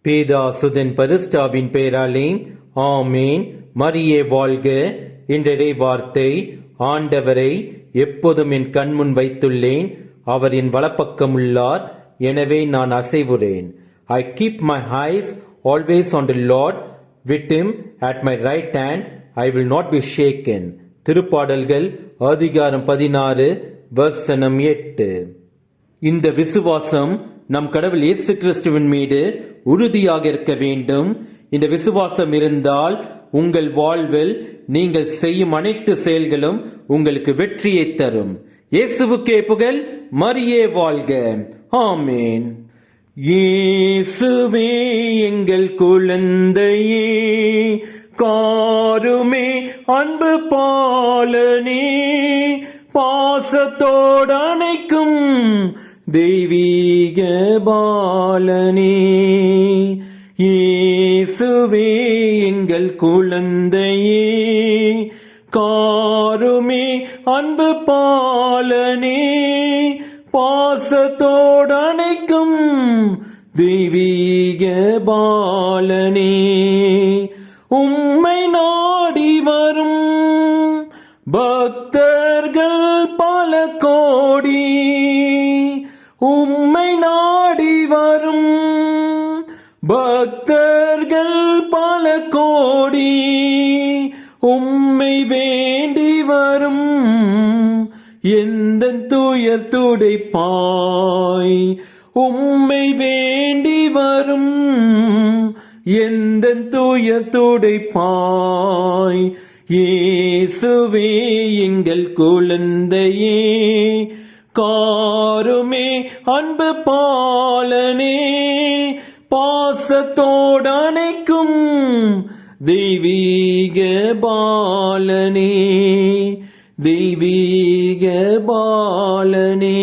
பேதாசுதன் பரிஸ்டாவின் பெயராலே ஆமேன். மரியே வாழ்க. இன்றைய வார்த்தை: ஆண்டவரை எப்போதும் என் கண்முன் வைத்துள்ளேன், அவர் என் வலப்பக்கம் உள்ளார், எனவே நான் அசைவுறேன். I keep my eyes always on the Lord, with him at my right hand I will not be shaken. திருப்பாடல்கள் அதிகாரம் 16 வசனம் 8. இந்த விசுவாசம் நம் கடவுள் இயேசு கிறிஸ்துவின் மீது உறுதியாக இருக்க வேண்டும். இந்த விசுவாசம் இருந்தால் உங்கள் வாழ்வில் நீங்கள் செய்யும் அனைத்து செயல்களும் உங்களுக்கு வெற்றியை தரும். இயேசுவுக்கே புகழ். மரியே வாழ்க. ஆமேன். இயேசுவே எங்கள் குழந்தையே, காருமே அன்பு பாலனே, பாசத்தோடு அணைக்கும் தெய்வீக பாலனே. இயேசுவே எங்கள் குழந்தையே, காருமே அன்பு பாலனே, பாசத்தோடு அணைக்கும் தெய்வீக பாலனே. உம்மை நாடி வரும் பக்தர்கள் பல கோடி, உம்மை நாடி வரும் பக்தர்கள் பல கோடி, உம்மை வேண்டி வரும் எந்த துயர் துடைப்பாய், உம்மை வேண்டி வரும் எந்த துயர் துடைப்பாய். இயேசுவே எங்கள் குழந்தையே, காருமே அன்பு பாலனே, பாசத்தோடு அணைக்கும் தெய்வீக பாலனே, தெய்வீக பாலனே.